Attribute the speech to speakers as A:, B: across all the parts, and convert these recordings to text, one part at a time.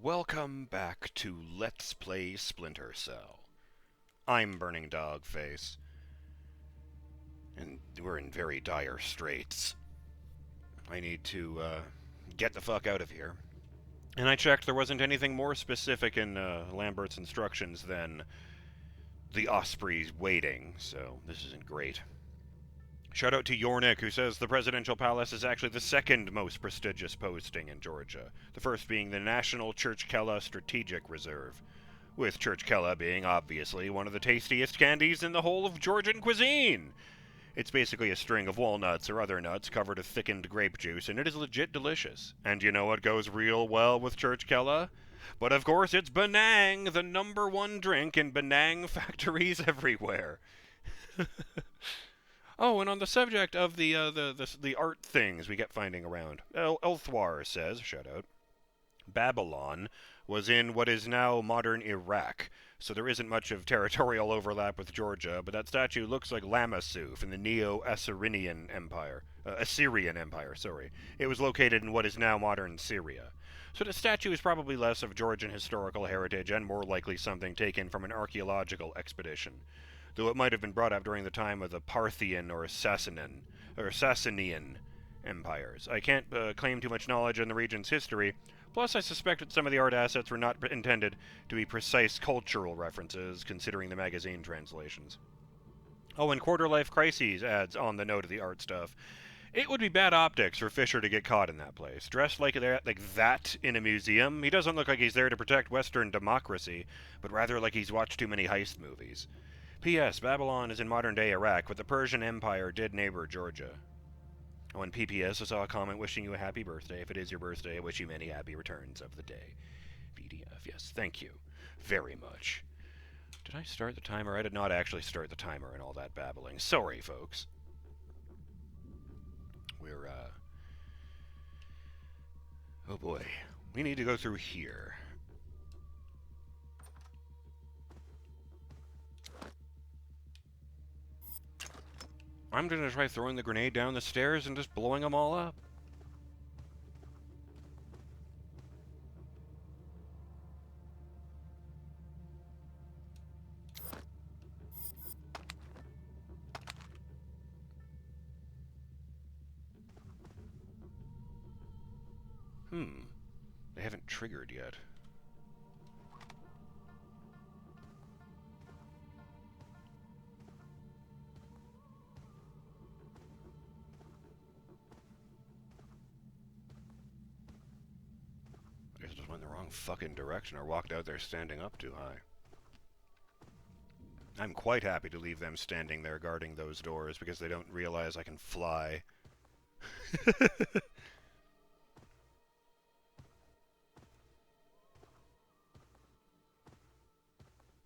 A: Welcome back to Let's Play Splinter Cell. I'm BurningDogFace, and we're in very dire straits. I need to, get the fuck out of here. And I checked, there wasn't anything more specific in, Lambert's instructions than the Osprey's waiting, so this isn't great. Shout out to Yornik, who says the presidential palace is actually the second most prestigious posting in Georgia, the first being the National Churchkella Strategic Reserve, with Churchkella being obviously one of the tastiest candies in the whole of Georgian cuisine. It's basically a string of walnuts or other nuts covered with thickened grape juice, and it is legit delicious. And you know what goes real well with Churchkella? But of course it's Benang, the #1 drink in Benang factories everywhere. Oh, and on the subject of the art things we get finding around, Elthwar says, shout out, Babylon was in what is now modern Iraq, so there isn't much of territorial overlap with Georgia, but that statue looks like Lamassu from the Neo-Assyrian Empire. Assyrian Empire, sorry. It was located in what is now modern Syria. So the statue is probably less of Georgian historical heritage and more likely something taken from an archaeological expedition, though it might have been brought up during the time of the Parthian or Sassanian empires. I can't claim too much knowledge in the region's history, plus I suspect that some of the art assets were not intended to be precise cultural references, considering the magazine translations. Oh, and Quarter Life Crises adds on the note of the art stuff, it would be bad optics for Fisher to get caught in that place. Dressed like that in a museum, he doesn't look like he's there to protect Western democracy, but rather like he's watched too many heist movies. P.S. Babylon is in modern-day Iraq, but the Persian Empire did neighbor Georgia. Oh, and P.P.S. I saw a comment wishing you a happy birthday. If it is your birthday, I wish you many happy returns of the day. PDF, yes, thank you very much. Did I start the timer? I did not actually start the timer and all that babbling. Sorry, folks. We're, oh boy. We need to go through here. I'm gonna try throwing the grenade down the stairs and just blowing them all up. They haven't triggered yet. I guess I just went in the wrong fucking direction or walked out there standing up too high. I'm quite happy to leave them standing there guarding those doors because they don't realize I can fly.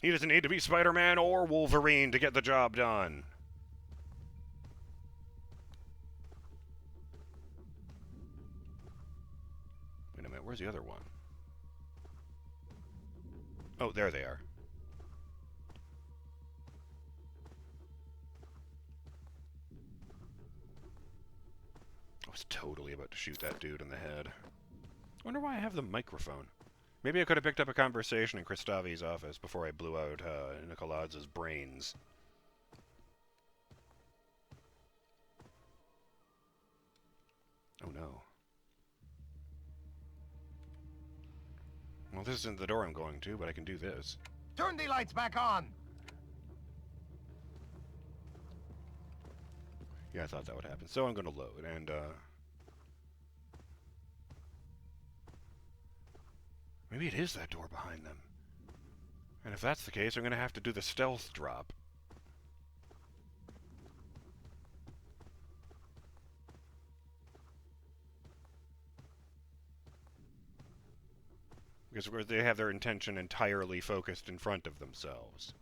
A: He doesn't need to be Spider-Man or Wolverine to get the job done. Wait a minute, where's the other one? Oh, there they are. I was totally about to shoot that dude in the head. I wonder why I have the microphone. Maybe I could have picked up a conversation in Kristavi's office before I blew out Nikoladze's brains. Oh no. Well, this isn't the door I'm going to, but I can do this.
B: Turn the lights back on!
A: Yeah, I thought that would happen. So I'm gonna load, and, maybe it is that door behind them. And if that's the case, I'm gonna have to do the stealth drop. Because they have their intention entirely focused in front of themselves.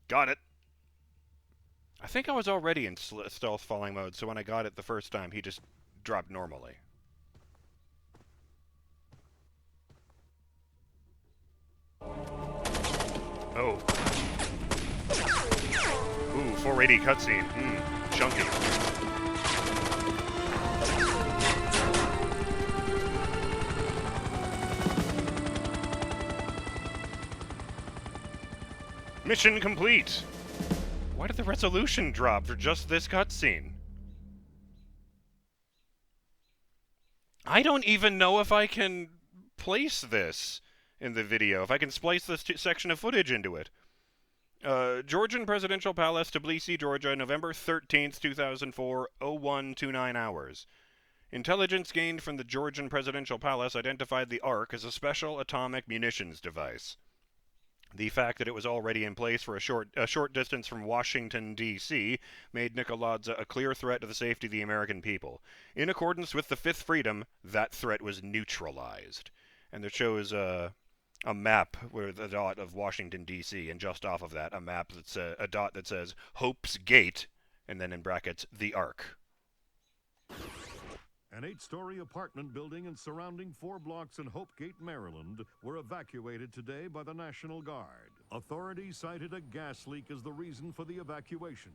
A: Got it! I think I was already in stealth falling mode, so when I got it the first time, he just dropped normally. Oh. Ooh, 480 cutscene. Chunky. Mission complete! Why did the resolution drop for just this cutscene? I don't even know if I can place this in the video, if I can splice this section of footage into it. Georgian Presidential Palace, Tbilisi, Georgia, November 13th, 2004, 0129 hours. Intelligence gained from the Georgian Presidential Palace identified the Ark as a special atomic munitions device. The fact that it was already in place for a short distance from Washington, D.C., made Nikoladze a clear threat to the safety of the American people. In accordance with the Fifth Freedom, that threat was neutralized. And it shows a map with a dot of Washington, D.C., and just off of that, a map that's a dot that says Hope's Gate, and then in brackets, the Ark.
C: An 8-story apartment building and surrounding 4 blocks in Hope Gate, Maryland, were evacuated today by the National Guard. Authorities cited a gas leak as the reason for the evacuation,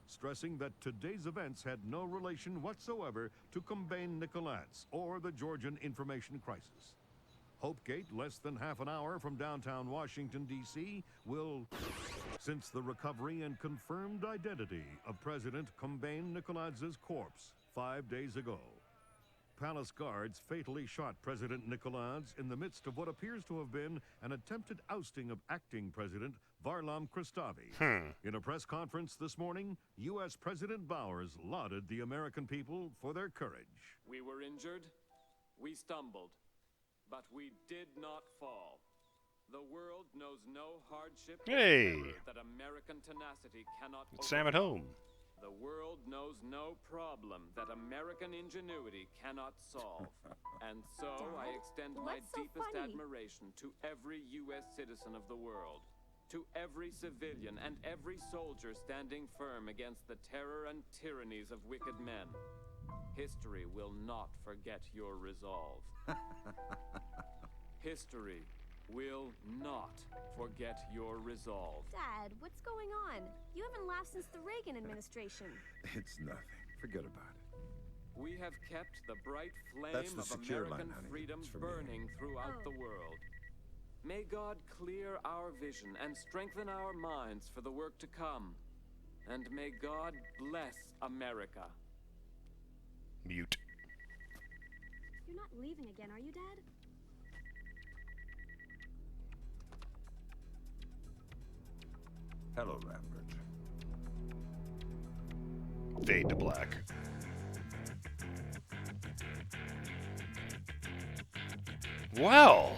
C: stressing that today's events had no relation whatsoever to Combine Nikoladze or the Georgian information crisis. Hope Gate, less than half an hour from downtown Washington, D.C., will, since the recovery and confirmed identity of President Combine Nikoladze's corpse 5 days ago. Palace guards fatally shot President Nikoladze in the midst of what appears to have been an attempted ousting of acting President Varlam Kristavi. In a press conference this morning, U.S. President Bowers lauded the American people for their courage.
D: We were injured, we stumbled, but we did not fall. The world knows no hardship that American tenacity cannot overcome.
A: It's Sam at home.
D: The world knows no problem that American ingenuity cannot solve. And so I extend my deepest admiration to every U.S. citizen of the world, to every civilian and every soldier standing firm against the terror and tyrannies of wicked men. History will not forget your resolve. History will not forget your resolve.
E: Dad, what's going on? You haven't laughed since the Reagan administration.
F: It's nothing. Forget about it.
D: We have kept the bright flame
F: That's the
D: of
F: secure
D: American
F: line, honey.
D: freedom
F: It's for me.
D: burning throughout the world. May God clear our vision and strengthen our minds for the work to come. And may God bless America.
A: Mute.
E: You're not leaving again, are you, Dad?
F: Hello, Lambert.
A: Fade to black. Well.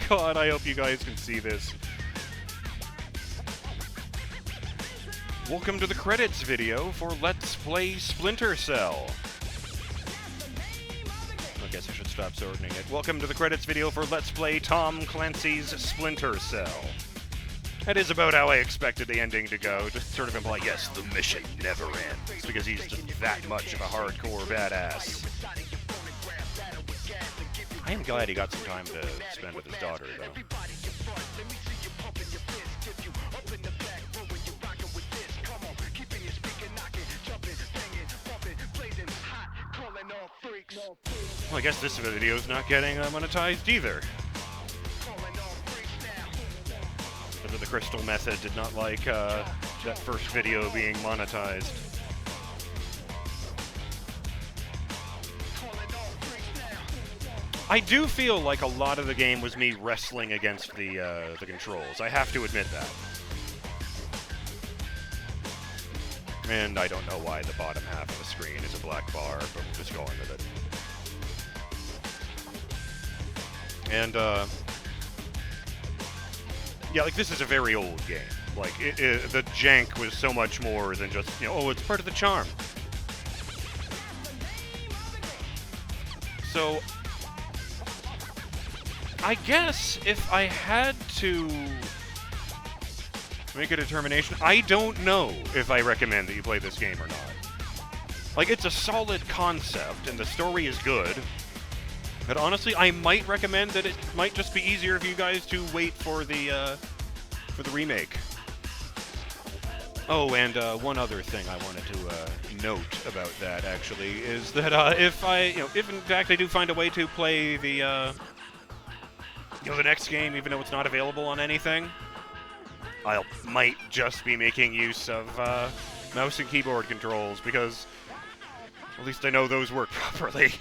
A: God, I hope you guys can see this. Welcome to the credits video for Let's Play Splinter Cell. I guess I should stop shortening it. Welcome to the credits video for Let's Play Tom Clancy's Splinter Cell. That is about how I expected the ending to go. Just sort of imply, yes, the mission never ends, because he's just that much of a hardcore badass. I am glad he got some time to spend with his daughter, though. Well, I guess this video's not getting monetized either. But the Crystal Method did not like that first video being monetized. I do feel like a lot of the game was me wrestling against the controls. I have to admit that. And I don't know why the bottom half of the screen is a black bar, but we're just going with it. And, yeah, like, this is a very old game. Like, the jank was so much more than just, you know, oh, it's part of the charm. So, I guess if I had to make a determination, I don't know if I recommend that you play this game or not. Like, it's a solid concept, and the story is good. But honestly, I might recommend that it might just be easier for you guys to wait for the remake. Oh, and one other thing I wanted to note about that actually is that if in fact I do find a way to play the the next game, even though it's not available on anything, might just be making use of mouse and keyboard controls, because at least I know those work properly.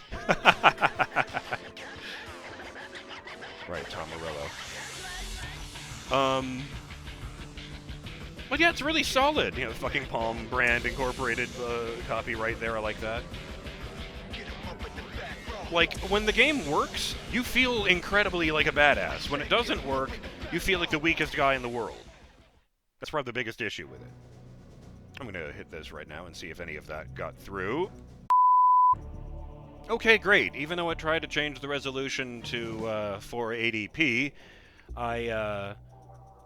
A: Right, Tom Morello. But yeah, it's really solid. You know, the fucking Palm brand incorporated copyright there. I like that. Like, when the game works, you feel incredibly like a badass. When it doesn't work, you feel like the weakest guy in the world. That's probably the biggest issue with it. I'm gonna hit this right now and see if any of that got through. Okay, great. Even though I tried to change the resolution to 480p, I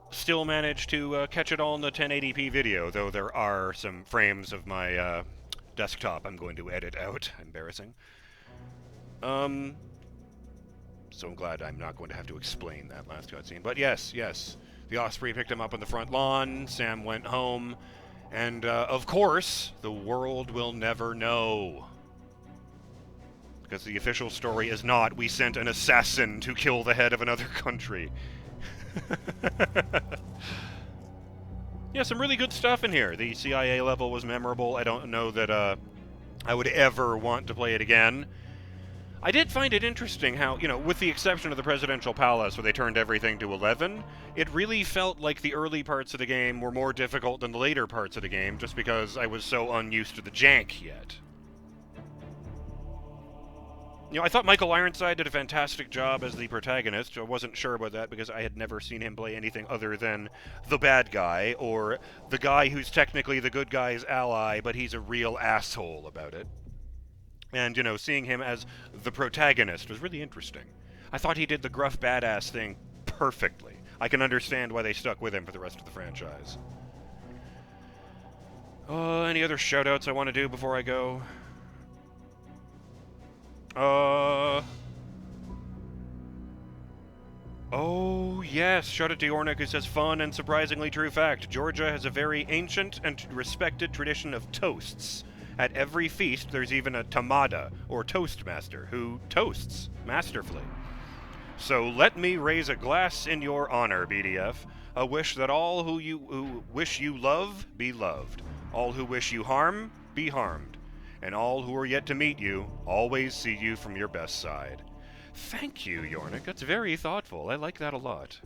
A: still managed to catch it all in the 1080p video, though there are some frames of my desktop I'm going to edit out. Embarrassing. So I'm glad I'm not going to have to explain that last cutscene. But yes. The Osprey picked him up on the front lawn, Sam went home, and of course, the world will never know. Because the official story is not, we sent an assassin to kill the head of another country. Yeah, some really good stuff in here. The CIA level was memorable. I don't know that I would ever want to play it again. I did find it interesting how, with the exception of the Presidential Palace, where they turned everything to 11, it really felt like the early parts of the game were more difficult than the later parts of the game, just because I was so unused to the jank yet. I thought Michael Ironside did a fantastic job as the protagonist. I wasn't sure about that because I had never seen him play anything other than the bad guy, or the guy who's technically the good guy's ally, but he's a real asshole about it. And, seeing him as the protagonist was really interesting. I thought he did the gruff badass thing perfectly. I can understand why they stuck with him for the rest of the franchise. Any other shoutouts I want to do before I go? Oh, yes. Shout out to Yornik, who says, fun and surprisingly true fact. Georgia has a very ancient and respected tradition of toasts. At every feast, there's even a tamada, or toastmaster, who toasts masterfully. So let me raise a glass in your honor, BDF. A wish that all who wish you love, be loved. All who wish you harm, be harmed. And all who are yet to meet you, always see you from your best side. Thank you, Yornik. That's very thoughtful. I like that a lot.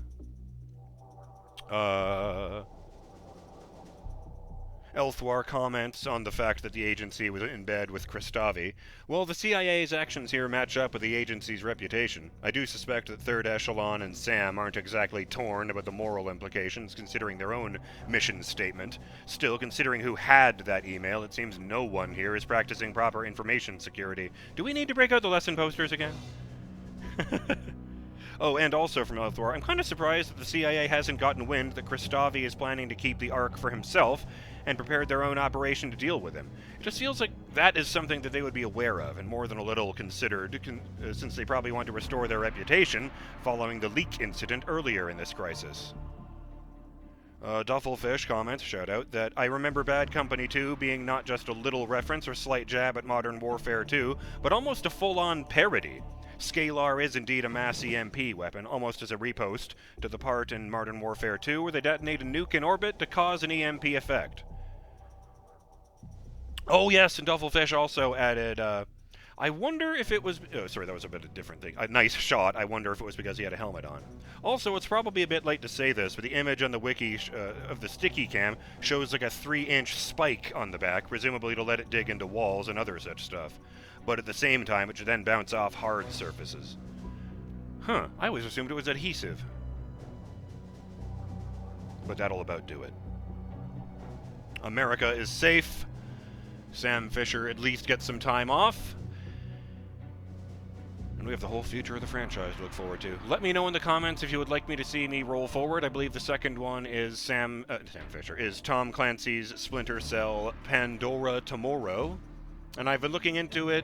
A: Elthwar comments on the fact that the agency was in bed with Kristavi. Well, the CIA's actions here match up with the agency's reputation. I do suspect that Third Echelon and Sam aren't exactly torn about the moral implications, considering their own mission statement. Still, considering who had that email, it seems no one here is practicing proper information security. Do we need to break out the lesson posters again? Oh, and also from Elthwar, I'm kind of surprised that the CIA hasn't gotten wind that Kristavi is planning to keep the Ark for himself, and prepared their own operation to deal with him. It just feels like that is something that they would be aware of, and more than a little considered, since they probably want to restore their reputation following the leak incident earlier in this crisis. Duffelfish comments, shout out, that I remember Bad Company 2 being not just a little reference or slight jab at Modern Warfare 2, but almost a full-on parody. Scalar is indeed a mass EMP weapon, almost as a repost to the part in Modern Warfare 2 where they detonate a nuke in orbit to cause an EMP effect. Oh yes, and Duffelfish also added, I wonder if it was... Oh, sorry, that was a bit of a different thing. A nice shot. I wonder if it was because he had a helmet on. Also, it's probably a bit late to say this, but the image on the wiki of the sticky cam shows like a 3-inch spike on the back, presumably to let it dig into walls and other such stuff. But at the same time, it should then bounce off hard surfaces. Huh, I always assumed it was adhesive. But that'll about do it. America is safe. Sam Fisher at least gets some time off. And we have the whole future of the franchise to look forward to. Let me know in the comments if you would like me to see me roll forward. I believe the second one is Sam Fisher, is Tom Clancy's Splinter Cell Pandora Tomorrow. And I've been looking into it.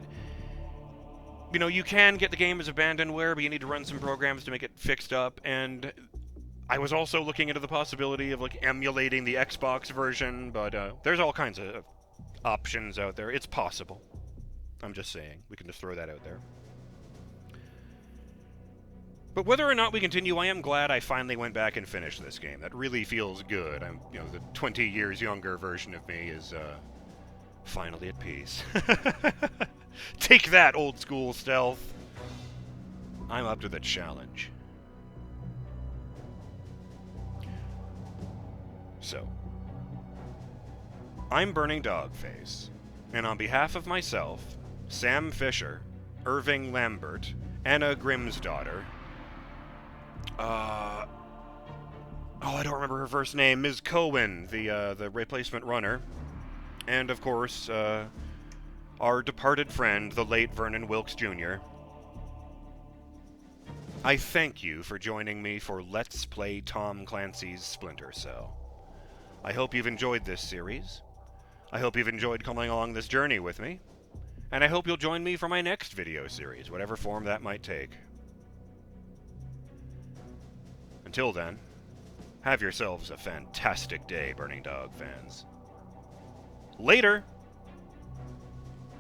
A: you know, you can get the game as abandonware, but you need to run some programs to make it fixed up, and I was also looking into the possibility of, like, emulating the Xbox version, but there's all kinds of options out there. It's possible. I'm just saying. We can just throw that out there. But whether or not we continue, I am glad I finally went back and finished this game. That really feels good. You know, the 20 years younger version of me is, finally at peace. Take that, old school stealth. I'm up to the challenge. So, I'm BurningDogFace, and on behalf of myself, Sam Fisher, Irving Lambert, Anna Grimsdaughter, I don't remember her first name, Ms. Cohen, the replacement runner, and of course, our departed friend, the late Vernon Wilkes Jr. I thank you for joining me for Let's Play Tom Clancy's Splinter Cell. I hope you've enjoyed this series. I hope you've enjoyed coming along this journey with me. And I hope you'll join me for my next video series, whatever form that might take. Until then, have yourselves a fantastic day, Burning Dog fans. Later!